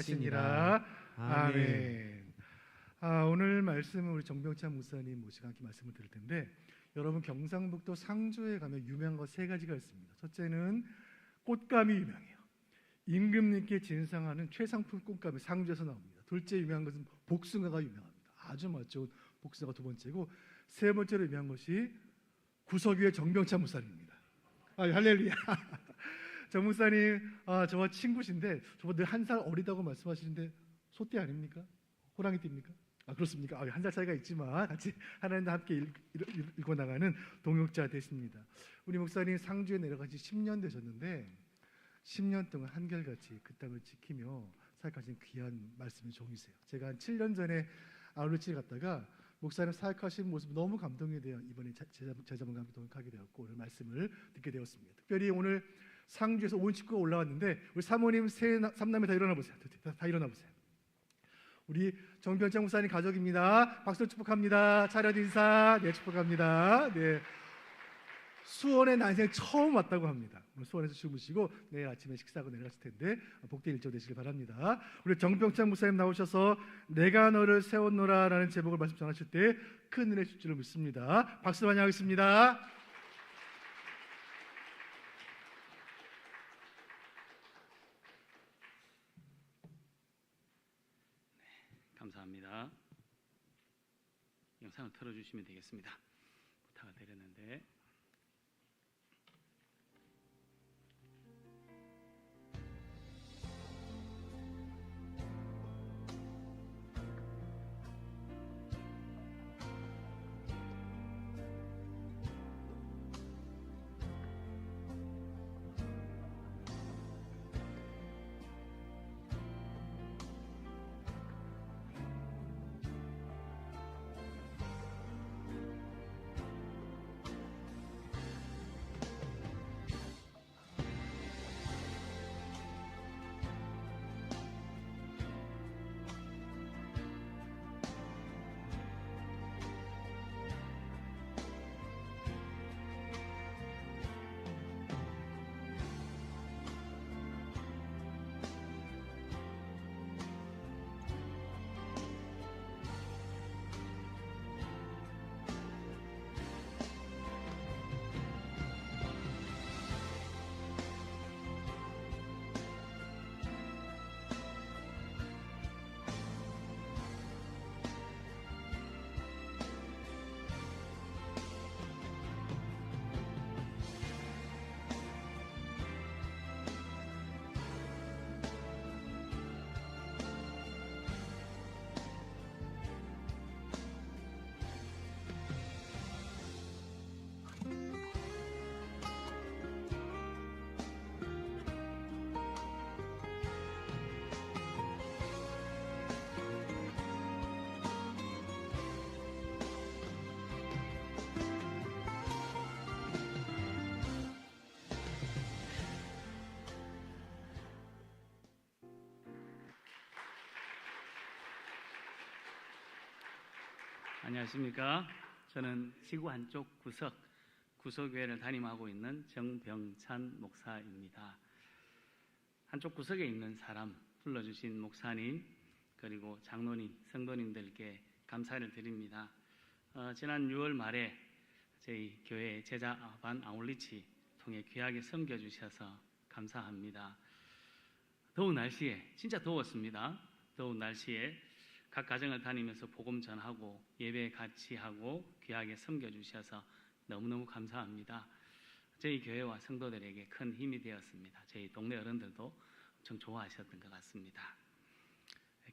하시니라. 아멘. 오늘 말씀은 우리 정병찬 목사님 모시고 함께 말씀을 드릴 텐데, 여러분 경상북도 상주에 가면 유명한 거 세 가지가 있습니다. 첫째는 꽃감이 유명해요. 임금님께 진상하는 최상품 꽃감이 상주에서 나옵니다. 둘째 유명한 것은 복숭아가 유명합니다. 아주 맛 좋은 복숭아가 두 번째고, 세 번째로 유명한 것이 구석유의 정병찬 목사님입니다. 할렐루야. 정 목사님 저와 친구신데, 저보다 늘 한 살 어리다고 말씀하시는데 소띠 아닙니까? 호랑이띠입니까? 그렇습니까? 한 살 차이가 있지만 같이 하나님과 함께 읽고 나가는 동역자 되십니다. 우리 목사님 상주에 내려가신 10년 되셨는데 10년 동안 한결같이 그 땅을 지키며 사역하신 귀한 말씀의 종이세요. 제가 한 7년 전에 아울렛을 갔다가 목사님 사역하신 모습 너무 감동이 되어 이번에 제자분과 함께 동역하게 되었고, 오늘 말씀을 듣게 되었습니다. 특별히 오늘 상주에서 온 식구가 올라왔는데, 우리 사모님 삼남매 다 일어나 보세요. 다 일어나 보세요. 우리 정병찬 목사님 가족입니다. 박수로 축복합니다. 차렷 인사. 네, 축복합니다. 네. 수원에 난생 처음 왔다고 합니다. 오늘 수원에서 주무시고 내일 아침에 식사하고 내려갔을 텐데 복된 일정 되시길 바랍니다. 우리 정병찬 목사님 나오셔서 내가 너를 세웠노라 라는 제목을 말씀 전하실 때 큰 은혜 주실 줄로 믿습니다. 박수로 환영하겠습니다. 감사합니다. 영상을 틀어주시면 되겠습니다. 부탁을 드렸는데, 안녕하십니까? 저는 지구 한쪽 구석교회를 담임하고 있는 정병찬 목사입니다. 한쪽 구석에 있는 사람 불러주신 목사님, 그리고 장로님, 성도님들께 감사를 드립니다. 지난 6월 말에 저희 교회 제자반 아울리치 통해 귀하게 섬겨주셔서 감사합니다. 더운 날씨에, 진짜 더웠습니다. 더운 날씨에 각 가정을 다니면서 복음 전하고 예배 같이 하고 귀하게 섬겨주셔서 너무너무 감사합니다. 저희 교회와 성도들에게 큰 힘이 되었습니다. 저희 동네 어른들도 엄청 좋아하셨던 것 같습니다.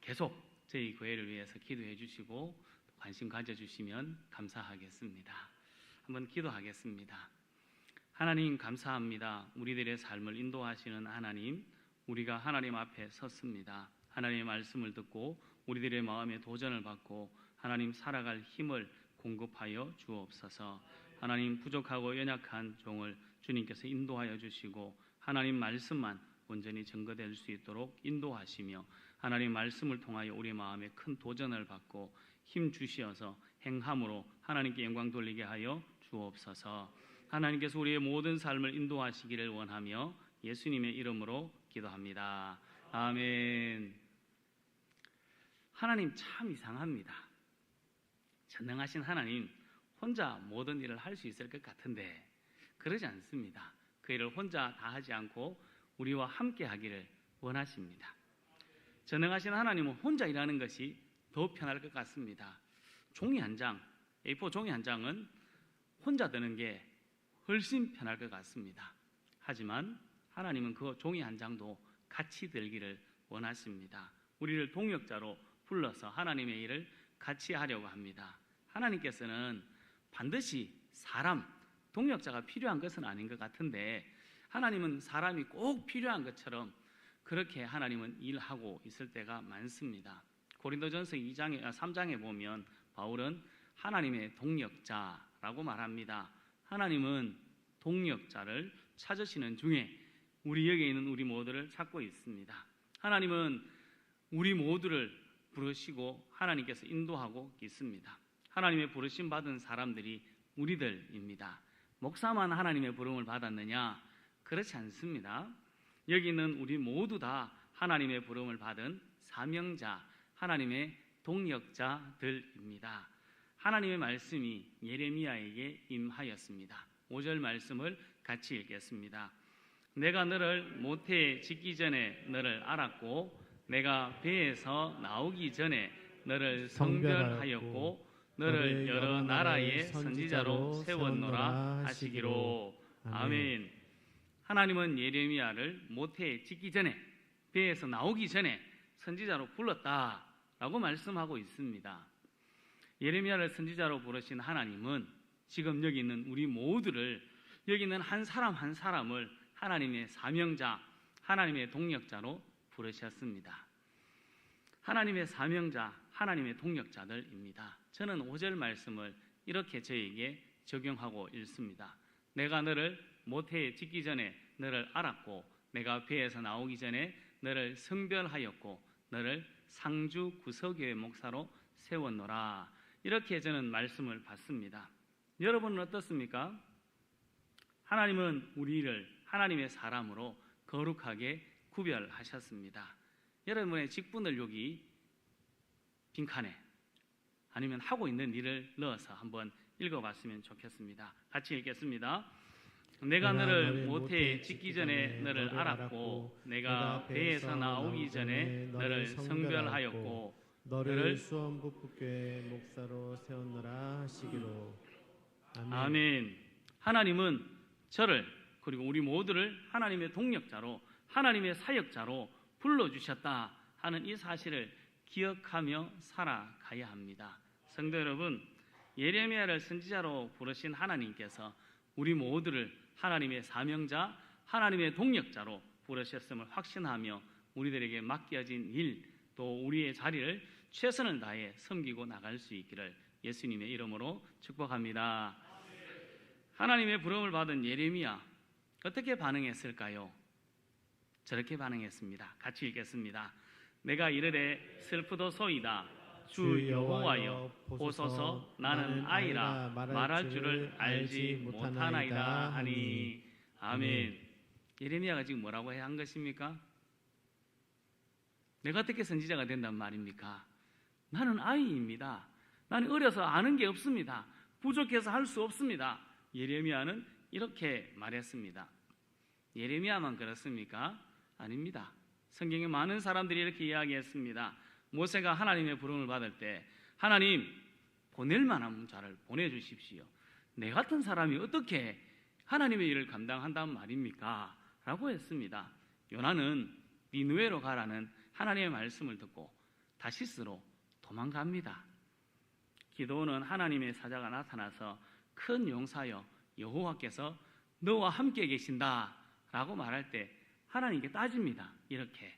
계속 저희 교회를 위해서 기도해 주시고 관심 가져주시면 감사하겠습니다. 한번 기도하겠습니다. 하나님 감사합니다. 우리들의 삶을 인도하시는 하나님, 우리가 하나님 앞에 섰습니다. 하나님의 말씀을 듣고 우리들의 마음에 도전을 받고 하나님 살아갈 힘을 공급하여 주옵소서. 하나님 부족하고 연약한 종을 주님께서 인도하여 주시고 하나님 말씀만 온전히 증거될 수 있도록 인도하시며 하나님 말씀을 통하여 우리 마음에 큰 도전을 받고 힘 주시어서 행함으로 하나님께 영광 돌리게 하여 주옵소서. 하나님께서 우리의 모든 삶을 인도하시기를 원하며 예수님의 이름으로 기도합니다. 아멘. 하나님 참 이상합니다. 전능하신 하나님 혼자 모든 일을 할 수 있을 것 같은데 그러지 않습니다. 그 일을 혼자 다 하지 않고 우리와 함께 하기를 원하십니다. 전능하신 하나님은 혼자 일하는 것이 더 편할 것 같습니다. 종이 한 장, A4 종이 한 장은 혼자 드는 게 훨씬 편할 것 같습니다. 하지만 하나님은 그 종이 한 장도 같이 들기를 원하십니다. 우리를 동역자로 불러서 하나님의 일을 같이 하려고 합니다. 하나님께서는 반드시 사람, 동역자가 필요한 것은 아닌 것 같은데 하나님은 사람이 꼭 필요한 것처럼 그렇게 하나님은 일하고 있을 때가 많습니다. 고린도전서 3장에 보면 바울은 하나님의 동역자라고 말합니다. 하나님은 동역자를 찾으시는 중에 우리 여기 있는 우리 모두를 찾고 있습니다. 하나님은 우리 모두를 부르시고 하나님께서 인도하고 있습니다. 하나님의 부르심 받은 사람들이 우리들입니다. 목사만 하나님의 부름을 받았느냐? 그렇지 않습니다. 여기 있는 우리 모두 다 하나님의 부름을 받은 사명자, 하나님의 동역자들입니다. 하나님의 말씀이 예레미야에게 임하였습니다. 5절 말씀을 같이 읽겠습니다. 내가 너를 모태에 짓기 전에 너를 알았고 내가 배에서 나오기 전에 너를 성별하였고 너를 여러 나라의 선지자로 세웠노라 하시기로. 아멘. 하나님은 예레미야를 모태에 짓기 전에 배에서 나오기 전에 선지자로 불렀다라고 말씀하고 있습니다. 예레미야를 선지자로 부르신 하나님은 지금 여기 있는 우리 모두를, 여기 있는 한 사람 한 사람을 하나님의 사명자, 하나님의 동역자로 부르셨습니다. 하나님의 사명자, 하나님의 동역자들입니다. 저는 5절 말씀을 이렇게 저에게 적용하고 읽습니다. 내가 너를 모태에 짓기 전에 너를 알았고 내가 배에서 나오기 전에 너를 성별하였고 너를 상주 구서교회 목사로 세웠노라. 이렇게 저는 말씀을 받습니다. 여러분은 어떻습니까? 하나님은 우리를 하나님의 사람으로 거룩하게 구별하셨습니다. 여러분의 직분을 여기 빈칸에 아니면 하고 있는 일을 넣어서 한번 읽어봤으면 좋겠습니다. 같이 읽겠습니다. 내가 너를 모태에 짓기 전에 너를 알았고 내가 배에서 나오기 전에 너를 성별하였고 너를 수원북교회 목사로 세웠노라 하시기로. 아멘. 하나님은 저를 그리고 우리 모두를 하나님의 동역자로, 하나님의 사역자로 불러주셨다 하는 이 사실을 기억하며 살아가야 합니다. 성도 여러분, 예레미야를 선지자로 부르신 하나님께서 우리 모두를 하나님의 사명자, 하나님의 동역자로 부르셨음을 확신하며 우리들에게 맡겨진 일, 또 우리의 자리를 최선을 다해 섬기고 나갈 수 있기를 예수님의 이름으로 축복합니다. 하나님의 부름을 받은 예레미야 어떻게 반응했을까요? 저렇게 반응했습니다. 같이 읽겠습니다. 내가 이르되 슬프도소이다. 주 여호와여 보소서 나는 아이라 말할 줄을 알지 못하나이다 하니. 아멘. 예레미야가 지금 뭐라고 한 것입니까? 내가 어떻게 선지자가 된단 말입니까? 나는 아이입니다. 나는 어려서 아는 게 없습니다. 부족해서 할 수 없습니다. 예레미야는 이렇게 말했습니다. 예레미야만 그렇습니까? 아닙니다. 성경에 많은 사람들이 이렇게 이야기했습니다. 모세가 하나님의 부름을 받을 때 하나님 보낼 만한 자를 보내주십시오. 내 같은 사람이 어떻게 하나님의 일을 감당한단 말입니까? 라고 했습니다. 요나는 니느웨로 가라는 하나님의 말씀을 듣고 다시스로 도망갑니다. 기도는 하나님의 사자가 나타나서 큰 용사여 여호와께서 너와 함께 계신다 라고 말할 때 하나님께 따집니다. 이렇게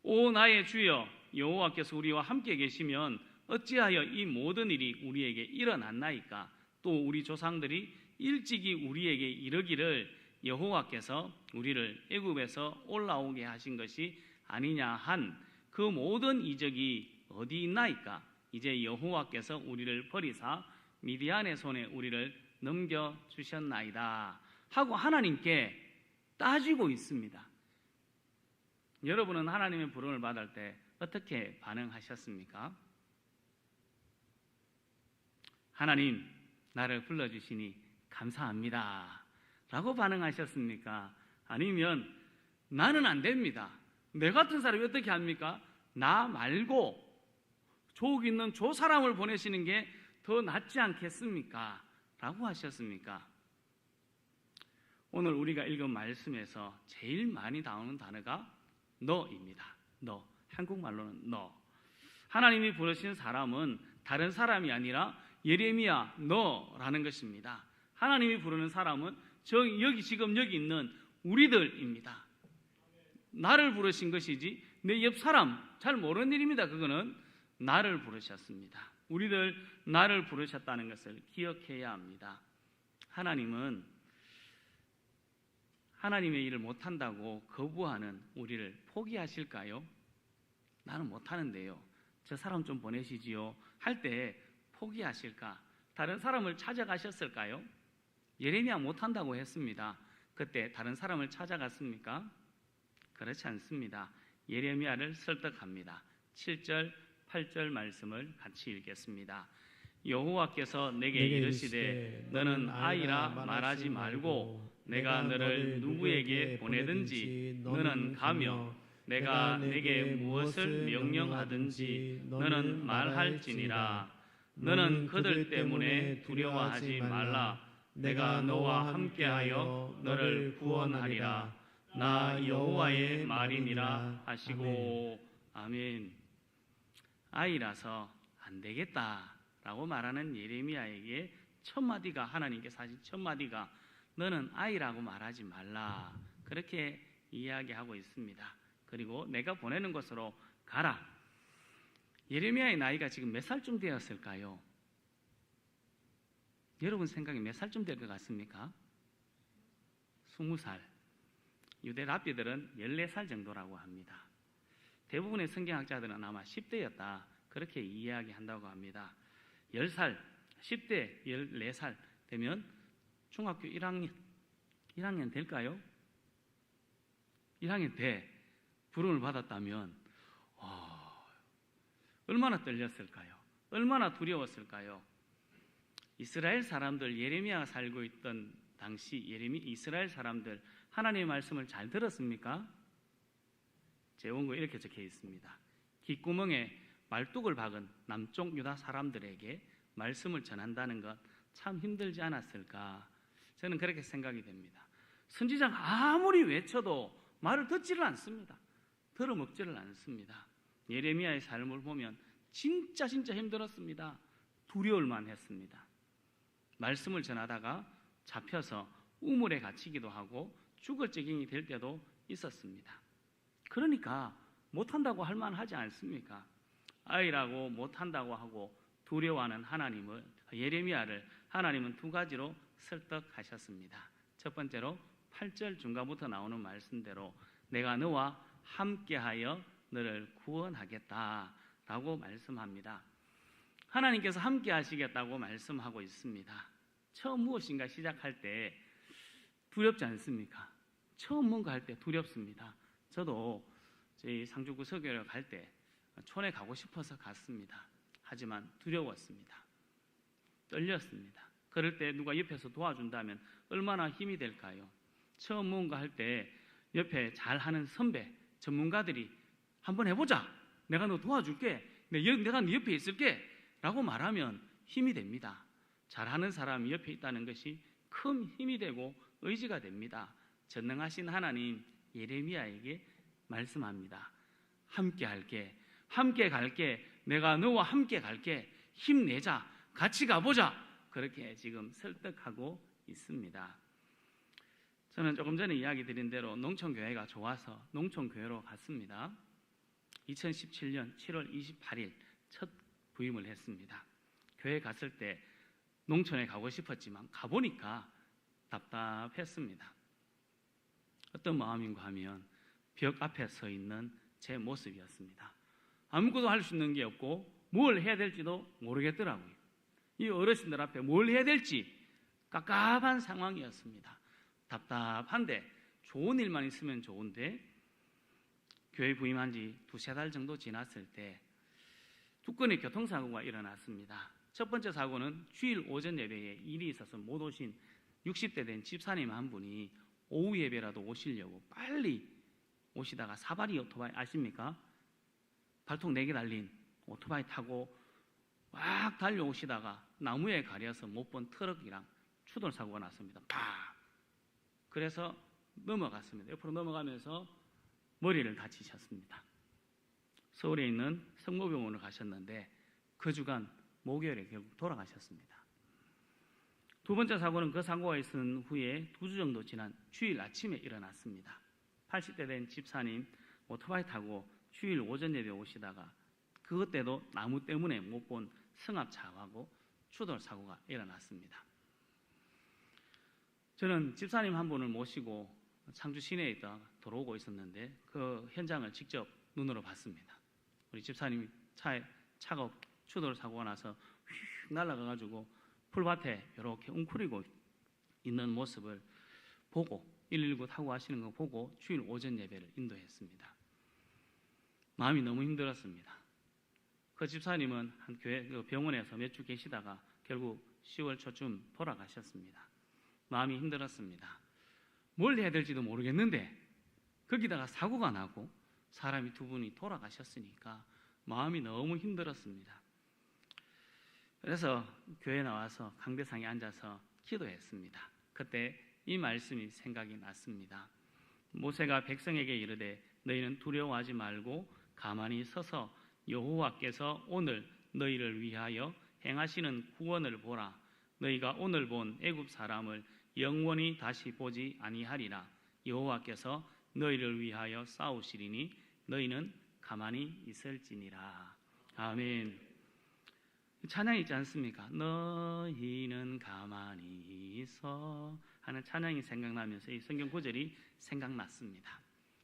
오 나의 주여 여호와께서 우리와 함께 계시면 어찌하여 이 모든 일이 우리에게 일어났나이까? 또 우리 조상들이 일찍이 우리에게 이르기를 여호와께서 우리를 애굽에서 올라오게 하신 것이 아니냐 한 그 모든 이적이 어디 있나이까? 이제 여호와께서 우리를 버리사 미디안의 손에 우리를 넘겨주셨나이다 하고 하나님께 따지고 있습니다. 여러분은 하나님의 부름을 받을 때 어떻게 반응하셨습니까? 하나님, 나를 불러주시니 감사합니다 라고 반응하셨습니까? 아니면 나는 안 됩니다, 내 같은 사람이 어떻게 합니까? 나 말고 족 있는 저 사람을 보내시는 게 더 낫지 않겠습니까? 라고 하셨습니까? 오늘 우리가 읽은 말씀에서 제일 많이 나오는 단어가 너입니다. 너. 한국말로는 너. 하나님이 부르신 사람은 다른 사람이 아니라 예레미야 너라는 것입니다. 하나님이 부르는 사람은 지금 여기 있는 우리들입니다. 나를 부르신 것이지 내 옆 사람 잘 모르는 일입니다. 그거는 나를 부르셨습니다. 우리들 나를 부르셨다는 것을 기억해야 합니다. 하나님은 하나님의 일을 못한다고 거부하는 우리를 포기하실까요? 나는 못하는데요, 저 사람 좀 보내시지요 할 때 포기하실까? 다른 사람을 찾아가셨을까요? 예레미야 못한다고 했습니다. 그때 다른 사람을 찾아갔습니까? 그렇지 않습니다. 예레미야를 설득합니다. 7절, 8절 말씀을 같이 읽겠습니다. 여호와께서 내게 이르시되 너는 아이라 말하지 말고 내가 너를 누구에게 보내든지 너는 가며 내가 내게 무엇을 명령하든지 너는 말할지니라. 너는 그들 때문에 두려워하지 말라. 내가 너와 함께하여 너를 구원하리라. 나 여호와의 말이니라 하시고. 아멘. 아이라서 안 되겠다라고 말하는 예레미야에게 첫 마디가, 하나님께서 하신 첫 마디가 너는 아이라고 말하지 말라, 그렇게 이야기하고 있습니다. 그리고 내가 보내는 곳으로 가라. 예레미야의 나이가 지금 몇 살쯤 되었을까요? 여러분 생각에 몇 살쯤 될 것 같습니까? 20살. 유대 랍비들은 14살 정도라고 합니다. 대부분의 성경학자들은 아마 10대였다 그렇게 이야기한다고 합니다. 10살, 10대 14살 되면 중학교 1학년 될까요? 1학년 때 부름을 받았다면 얼마나 떨렸을까요? 얼마나 두려웠을까요? 이스라엘 사람들, 예레미야가 살고 있던 당시 이스라엘 사람들 하나님의 말씀을 잘 들었습니까? 제 원고에 이렇게 적혀 있습니다. 귓구멍에 말뚝을 박은 남쪽 유다 사람들에게 말씀을 전한다는 것 참 힘들지 않았을까? 저는 그렇게 생각이 됩니다. 선지자가 아무리 외쳐도 말을 듣지를 않습니다. 들어먹지를 않습니다. 예레미야의 삶을 보면 진짜 힘들었습니다. 두려울만 했습니다. 말씀을 전하다가 잡혀서 우물에 갇히기도 하고 죽을 지경이 될 때도 있었습니다. 그러니까 못한다고 할 만하지 않습니까? 아이라고 못한다고 하고 두려워하는 예레미야를 하나님은 두 가지로 설득하셨습니다. 첫 번째로 8절 중간부터 나오는 말씀대로 내가 너와 함께하여 너를 구원하겠다라고 말씀합니다. 하나님께서 함께 하시겠다고 말씀하고 있습니다. 처음 무엇인가 시작할 때 두렵지 않습니까? 처음 뭔가 할 때 두렵습니다. 저도 저희 상주 구석교회를 갈 때 촌에 가고 싶어서 갔습니다. 하지만 두려웠습니다. 떨렸습니다. 그럴 때 누가 옆에서 도와준다면 얼마나 힘이 될까요? 처음 뭔가 할 때 옆에 잘하는 선배, 전문가들이 한번 해보자, 내가 너 도와줄게, 내가 네 옆에 있을게 라고 말하면 힘이 됩니다. 잘하는 사람이 옆에 있다는 것이 큰 힘이 되고 의지가 됩니다. 전능하신 하나님 예레미야에게 말씀합니다. 함께 할게, 함께 갈게, 내가 너와 함께 갈게, 힘내자, 같이 가보자, 그렇게 지금 설득하고 있습니다. 저는 조금 전에 이야기 드린 대로 농촌교회가 좋아서 농촌교회로 갔습니다. 2017년 7월 28일 첫 부임을 했습니다. 교회 갔을 때 농촌에 가고 싶었지만 가보니까 답답했습니다. 어떤 마음인가 하면 벽 앞에 서 있는 제 모습이었습니다. 아무것도 할 수 있는 게 없고 뭘 해야 될지도 모르겠더라고요. 이 어르신들 앞에 뭘 해야 될지 깝깝한 상황이었습니다. 답답한데 좋은 일만 있으면 좋은데 교회 부임한 지 2-3달 정도 지났을 때 두 건의 교통사고가 일어났습니다. 첫 번째 사고는 주일 오전 예배에 일이 있어서 못 오신 60대 된 집사님 한 분이 오후 예배라도 오시려고 빨리 오시다가 사다리 오토바이 아십니까? 발톱 4개 달린 오토바이 타고 막 달려오시다가 나무에 가려서 못 본 트럭이랑 추돌 사고가 났습니다. 팍! 그래서 넘어갔습니다. 옆으로 넘어가면서 머리를 다치셨습니다. 서울에 있는 성모병원을 가셨는데 그 주간 목요일에 결국 돌아가셨습니다. 두 번째 사고는 그 사고가 있은 후에 2주 정도 지난 주일 아침에 일어났습니다. 80대 된 집사님 오토바이 타고 주일 오전 예배 오시다가 그것 때도 나무 때문에 못 본 승합차하고 추돌 사고가 일어났습니다. 저는 집사님 한 분을 모시고 상주 시내에 있다 들어오고 있었는데 그 현장을 직접 눈으로 봤습니다. 우리 집사님이 차가 추돌 사고가 나서 휙 날아가가지고 풀밭에 이렇게 웅크리고 있는 모습을 보고 119 타고 가시는 거 보고 주일 오전 예배를 인도했습니다. 마음이 너무 힘들었습니다. 그 집사님은 한 교회 병원에서 몇 주 계시다가 결국 10월 초쯤 돌아가셨습니다. 마음이 힘들었습니다. 뭘 해야 될지도 모르겠는데 거기다가 사고가 나고 사람이 2분이 돌아가셨으니까 마음이 너무 힘들었습니다. 그래서 교회에 나와서 강대상에 앉아서 기도했습니다. 그때 이 말씀이 생각이 났습니다. 모세가 백성에게 이르되 너희는 두려워하지 말고 가만히 서서 여호와께서 오늘 너희를 위하여 행하시는 구원을 보라. 너희가 오늘 본 애굽 사람을 영원히 다시 보지 아니하리라. 여호와께서 너희를 위하여 싸우시리니 너희는 가만히 있을지니라. 아멘. 찬양이 있지 않습니까? 너희는 가만히 있어 하는 찬양이 생각나면서 이 성경 구절이 생각났습니다.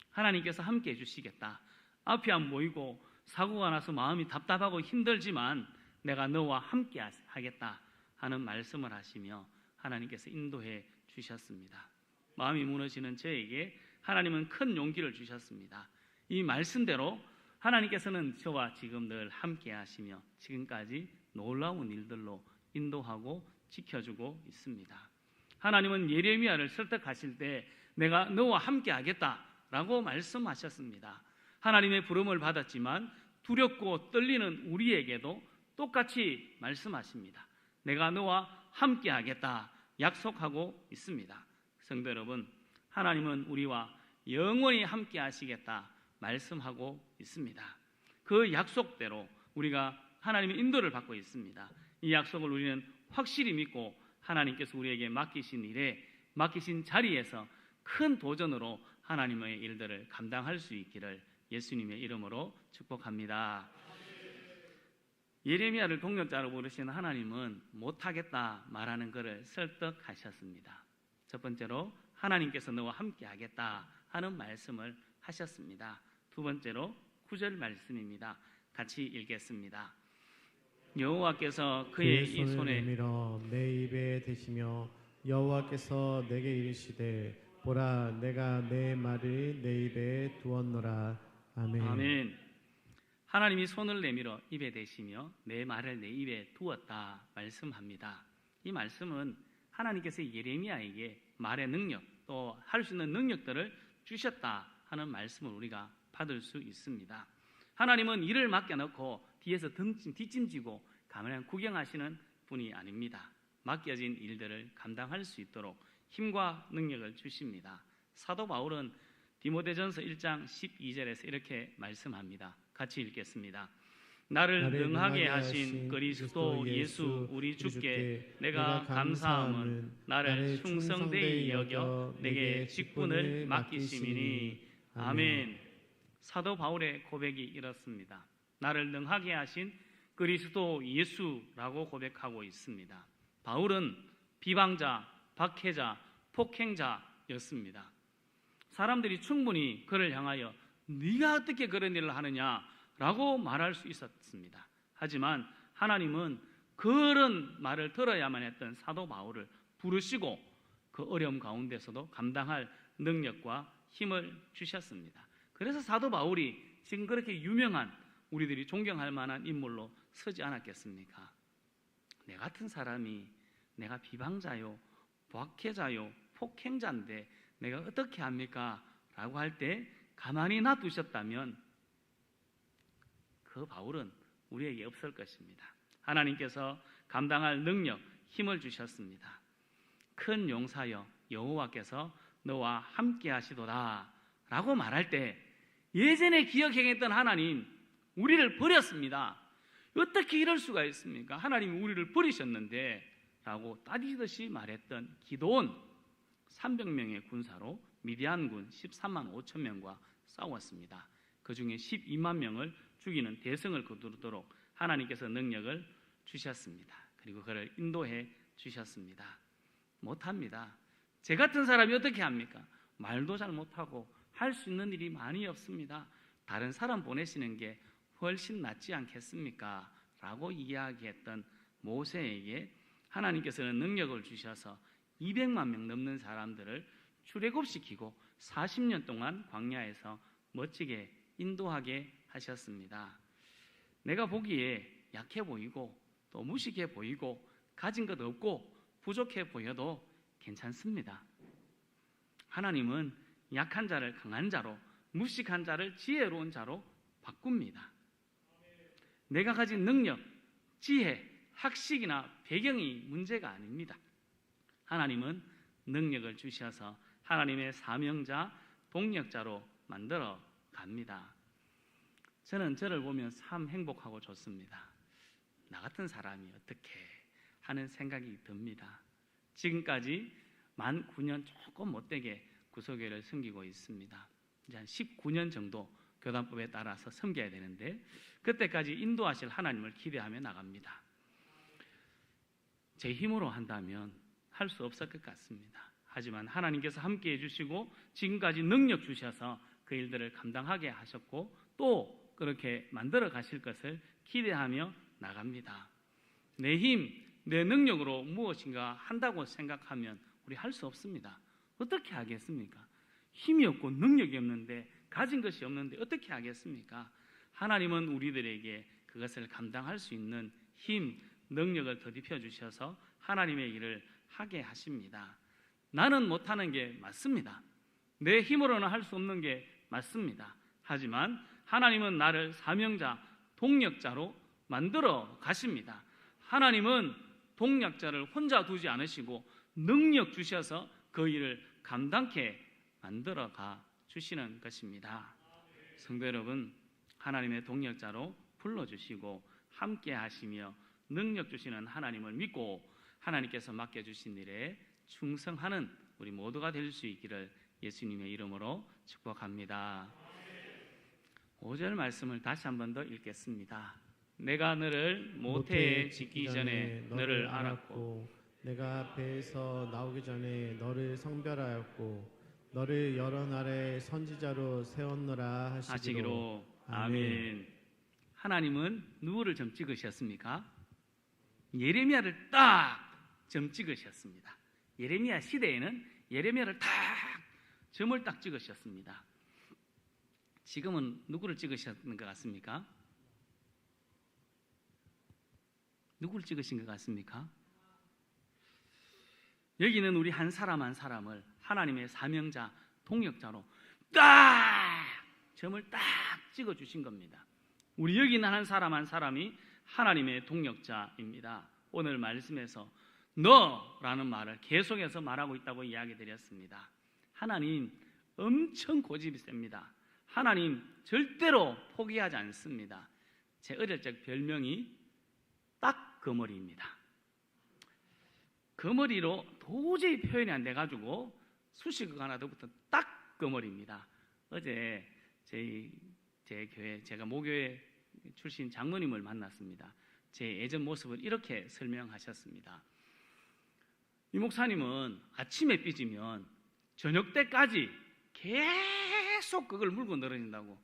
하나님께서 함께 해주시겠다. 앞이 안 보이고 사고가 나서 마음이 답답하고 힘들지만 내가 너와 함께 하겠다 하는 말씀을 하시며 하나님께서 인도해 주셨습니다. 마음이 무너지는 저에게 하나님은 큰 용기를 주셨습니다. 이 말씀대로 하나님께서는 저와 지금 늘 함께 하시며 지금까지 놀라운 일들로 인도하고 지켜주고 있습니다. 하나님은 예레미야를 설득하실 때 내가 너와 함께 하겠다라고 말씀하셨습니다. 하나님의 부름을 받았지만 두렵고 떨리는 우리에게도 똑같이 말씀하십니다. 내가 너와 함께 하겠다 약속하고 있습니다. 성도 여러분, 하나님은 우리와 영원히 함께 하시겠다 말씀하고 있습니다. 그 약속대로 우리가 하나님의 인도를 받고 있습니다. 이 약속을 우리는 확실히 믿고 하나님께서 우리에게 맡기신 일에 맡기신 자리에서 큰 도전으로 하나님의 일들을 감당할 수 있기를 예수님의 이름으로 축복합니다. 예레미야를 동력자로 부르신 하나님은 못하겠다 말하는 것을 설득하셨습니다. 첫 번째로 하나님께서 너와 함께 하겠다 하는 말씀을 하셨습니다. 두 번째로 9절 말씀입니다. 같이 읽겠습니다. 여호와께서 그의 이 손에 내밀어 내 입에 대시며 여호와께서 내게 이르시되 보라 내가 내 말을 내 입에 두었노라. 아멘. 아멘. 하나님이 손을 내밀어 입에 대시며 내 말을 내 입에 두었다 말씀합니다. 이 말씀은 하나님께서 예레미야에게 말의 능력 또 할 수 있는 능력들을 주셨다 하는 말씀을 우리가 받을 수 있습니다. 하나님은 일을 맡겨놓고 뒤에서 뒷짐지고 가만히 구경하시는 분이 아닙니다. 맡겨진 일들을 감당할 수 있도록 힘과 능력을 주십니다. 사도 바울은 디모데전서 1장 12절에서 이렇게 말씀합니다. 같이 읽겠습니다. 나를 능하게 하신 그리스도 예수 우리 주께 내가 감사함은 나를 충성되이 여겨 내게 직분을 맡기심이니. 아멘. 사도 바울의 고백이 이렇습니다. 나를 능하게 하신 그리스도 예수라고 고백하고 있습니다. 바울은 비방자, 박해자, 폭행자였습니다. 사람들이 충분히 그를 향하여 네가 어떻게 그런 일을 하느냐라고 말할 수 있었습니다. 하지만 하나님은 그런 말을 들어야만 했던 사도 바울을 부르시고 그 어려움 가운데서도 감당할 능력과 힘을 주셨습니다. 그래서 사도 바울이 지금 그렇게 유명한 우리들이 존경할 만한 인물로 서지 않았겠습니까? 내 같은 사람이 내가 비방자요, 박해자요, 폭행자인데 내가 어떻게 합니까? 라고 할 때 가만히 놔두셨다면 그 바울은 우리에게 없을 것입니다. 하나님께서 감당할 능력, 힘을 주셨습니다. 큰 용사여 여호와께서 너와 함께 하시도다 라고 말할 때 예전에 기억행했던 하나님 우리를 버렸습니다. 어떻게 이럴 수가 있습니까? 하나님이 우리를 버리셨는데 라고 따지듯이 말했던 기드온 300명의 군사로 미디안군 13만 5천 명과 싸웠습니다. 그 중에 12만 명을 죽이는 대성을 거두도록 하나님께서 능력을 주셨습니다. 그리고 그를 인도해 주셨습니다. 못합니다. 제 같은 사람이 어떻게 합니까? 말도 잘 못하고 할 수 있는 일이 많이 없습니다. 다른 사람 보내시는 게 훨씬 낫지 않겠습니까? 라고 이야기했던 모세에게 하나님께서는 능력을 주셔서 200만 명 넘는 사람들을 출애굽시키고 40년 동안 광야에서 멋지게 인도하게 하셨습니다. 내가 보기에 약해 보이고 또 무식해 보이고 가진 것 없고 부족해 보여도 괜찮습니다. 하나님은 약한 자를 강한 자로, 무식한 자를 지혜로운 자로 바꿉니다. 내가 가진 능력, 지혜, 학식이나 배경이 문제가 아닙니다. 하나님은 능력을 주셔서 하나님의 사명자, 동력자로 만들어 갑니다. 저는 저를 보면 참 행복하고 좋습니다. 나 같은 사람이 어떻게 하는 생각이 듭니다. 지금까지 만 9년 조금 못되게 구소교회를 섬기고 있습니다. 이제 한 19년 정도 교단법에 따라서 섬겨야 되는데 그때까지 인도하실 하나님을 기대하며 나갑니다. 제 힘으로 한다면 할 수 없을 것 같습니다. 하지만 하나님께서 함께 해주시고 지금까지 능력 주셔서 그 일들을 감당하게 하셨고 또 그렇게 만들어 가실 것을 기대하며 나갑니다. 내 힘, 내 능력으로 무엇인가 한다고 생각하면 우리 할 수 없습니다. 어떻게 하겠습니까? 힘이 없고 능력이 없는데 가진 것이 없는데 어떻게 하겠습니까? 하나님은 우리들에게 그것을 감당할 수 있는 힘, 능력을 더디펴 주셔서 하나님의 일을 하게 하십니다. 나는 못하는 게 맞습니다. 내 힘으로는 할 수 없는 게 맞습니다. 하지만 하나님은 나를 사명자, 동력자로 만들어 가십니다. 하나님은 동력자를 혼자 두지 않으시고 능력 주셔서 그 일을 감당케 만들어 가 주시는 것입니다. 성도 여러분, 하나님의 동력자로 불러주시고 함께 하시며 능력 주시는 하나님을 믿고 하나님께서 맡겨주신 일에 충성하는 우리 모두가 될 수 있기를 예수님의 이름으로 축복합니다. 5절 말씀을 다시 한 번 더 읽겠습니다. 내가 너를 모태에 짓기 전에 너를 알았고 내가 배에서 나오기 전에 너를 성별하였고 너를 여러 나라의 선지자로 세웠노라 하시기로. 아멘. 하나님은 누구를 점 찍으셨습니까? 예레미야를 딱 점 찍으셨습니다. 예레미야 시대에는 예레미야를 딱 점을 딱 찍으셨습니다. 지금은 누구를 찍으셨는 것 같습니까? 누구를 찍으신 것 같습니까? 여기는 우리 한 사람 한 사람을 하나님의 사명자, 동력자로 딱 점을 딱 찍어주신 겁니다. 우리 여기 있는 한 사람 한 사람이 하나님의 동력자입니다. 오늘 말씀에서 너라는 말을 계속해서 말하고 있다고 이야기 드렸습니다. 하나님 엄청 고집이 셉니다. 하나님 절대로 포기하지 않습니다. 제 어릴 적 별명이 딱 그 머리입니다. 그 머리로 도저히 표현이 안 돼가지고 수식어가 하나 더 붙은 딱 그 머리입니다. 어제 제 교회, 제가 모교회 출신 장로님을 만났습니다. 제 예전 모습을 이렇게 설명하셨습니다. 이 목사님은 아침에 삐지면 저녁 때까지 계속 그걸 물고 늘어진다고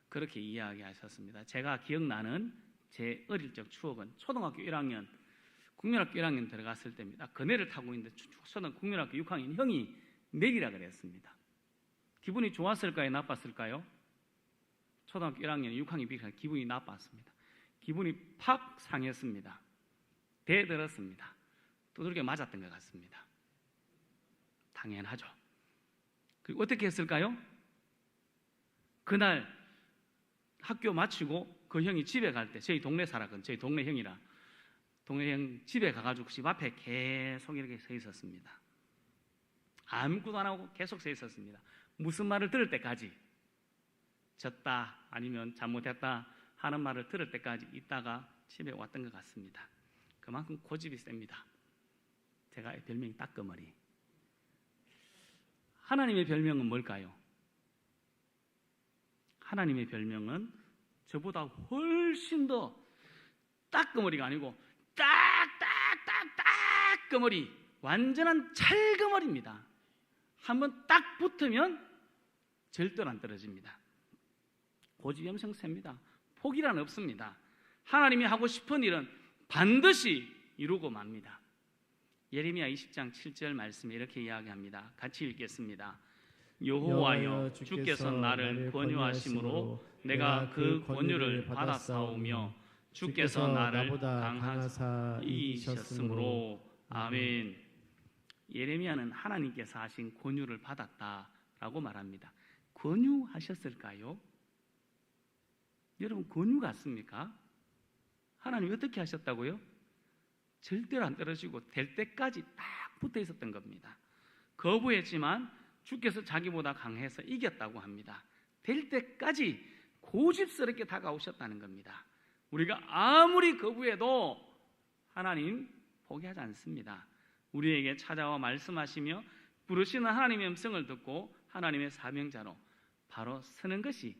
그렇게 이야기하셨습니다. 제가 기억나는 제 어릴 적 추억은 초등학교 1학년, 국민학교 1학년 들어갔을 때입니다. 그네를 타고 있는데 국민학교 6학년 형이 내리라 그랬습니다. 기분이 좋았을까요? 나빴을까요? 초등학교 1학년, 6학년 비교해서 기분이 나빴습니다. 기분이 팍 상했습니다. 대들었습니다. 두들겨 맞았던 것 같습니다. 당연하죠. 그리고 어떻게 했을까요? 그날 학교 마치고 그 형이 집에 갈 때, 저희 동네 살았거든요. 저희 동네 형이라. 동네 형 집에 가가지고 집 앞에 계속 이렇게 서 있었습니다. 아무것도 안 하고 계속 서 있었습니다. 무슨 말을 들을 때까지, 졌다 아니면 잘못했다 하는 말을 들을 때까지 있다가 집에 왔던 것 같습니다. 그만큼 고집이 셉니다. 제가 별명이 따끔머리. 하나님의 별명은 뭘까요? 하나님의 별명은 저보다 훨씬 더 따끔머리가 아니고 따끔머리, 완전한 찰그머리입니다. 한번 딱 붙으면 절대로 안 떨어집니다. 고집이 엄청 셉니다. 포기란 없습니다. 하나님이 하고 싶은 일은 반드시 이루고 맙니다. 예레미야 20장 7절 말씀에 이렇게 이야기합니다. 같이 읽겠습니다. 여호와여, 주께서 나를 권유하심으로 내가 그 권유를 받았사오며 주께서 나를 강하사 이기셨으므로. 아멘. 예레미야는 하나님께서 하신 권유를 받았다라고 말합니다. 권유하셨을까요? 여러분, 권유 같습니까? 하나님이 어떻게 하셨다고요? 절대로 안 떨어지고 될 때까지 딱 붙어 있었던 겁니다. 거부했지만 주께서 자기보다 강해서 이겼다고 합니다. 될 때까지 고집스럽게 다가오셨다는 겁니다. 우리가 아무리 거부해도 하나님 포기하지 않습니다. 우리에게 찾아와 말씀하시며 부르시는 하나님의 음성을 듣고 하나님의 사명자로 바로 서는 것이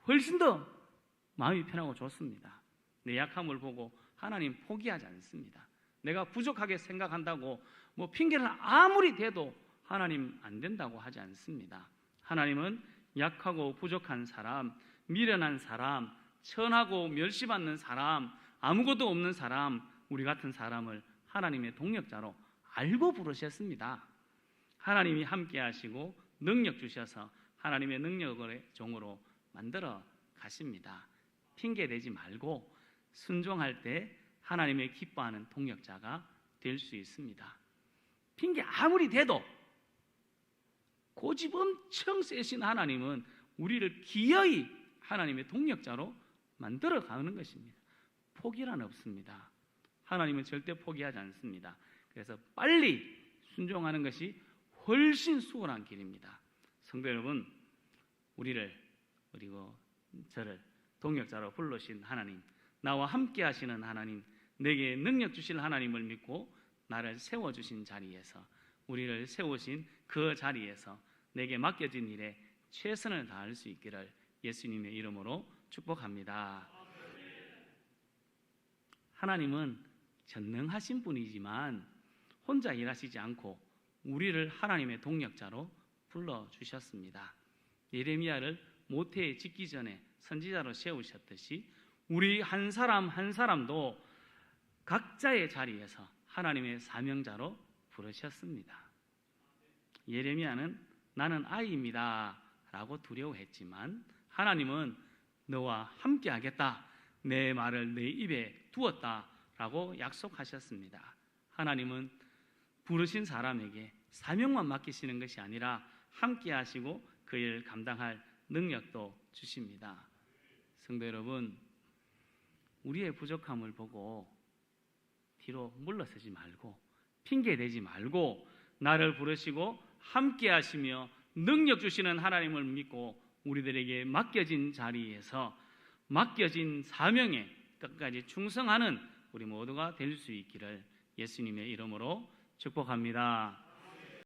훨씬 더 마음이 편하고 좋습니다. 내 약함을 보고 하나님 포기하지 않습니다. 내가 부족하게 생각한다고 핑계를 아무리 대도 하나님 안 된다고 하지 않습니다. 하나님은 약하고 부족한 사람, 미련한 사람, 천하고 멸시받는 사람, 아무것도 없는 사람, 우리 같은 사람을 하나님의 동력자로 알고 부르셨습니다. 하나님이 함께 하시고 능력 주셔서 하나님의 능력의 종으로 만들어 가십니다. 핑계 대지 말고 순종할 때 하나님의 기뻐하는 동력자가 될 수 있습니다. 핑계 아무리 대도 고집 엄청 세신 하나님은 우리를 기어이 하나님의 동력자로 만들어 가는 것입니다. 포기란 없습니다. 하나님은 절대 포기하지 않습니다. 그래서 빨리 순종하는 것이 훨씬 수월한 길입니다. 성도 여러분, 우리를 그리고 저를 동력자로 불러신 하나님, 나와 함께 하시는 하나님, 내게 능력 주실 하나님을 믿고 나를 세워주신 자리에서, 우리를 세우신 그 자리에서 내게 맡겨진 일에 최선을 다할 수 있기를 예수님의 이름으로 축복합니다. 하나님은 전능하신 분이지만 혼자 일하시지 않고 우리를 하나님의 동력자로 불러주셨습니다. 예레미야를 모태에 짓기 전에 선지자로 세우셨듯이 우리 한 사람 한 사람도 각자의 자리에서 하나님의 사명자로 부르셨습니다. 예레미야는 나는 아이입니다 라고 두려워했지만 하나님은 너와 함께 하겠다, 내 말을 내 입에 두었다 라고 약속하셨습니다. 하나님은 부르신 사람에게 사명만 맡기시는 것이 아니라 함께 하시고 그 일을 감당할 능력도 주십니다. 성도 여러분, 우리의 부족함을 보고 뒤로 물러서지 말고 핑계대지 말고 나를 부르시고 함께 하시며 능력 주시는 하나님을 믿고 우리들에게 맡겨진 자리에서 맡겨진 사명에 끝까지 충성하는 우리 모두가 될 수 있기를 예수님의 이름으로 축복합니다.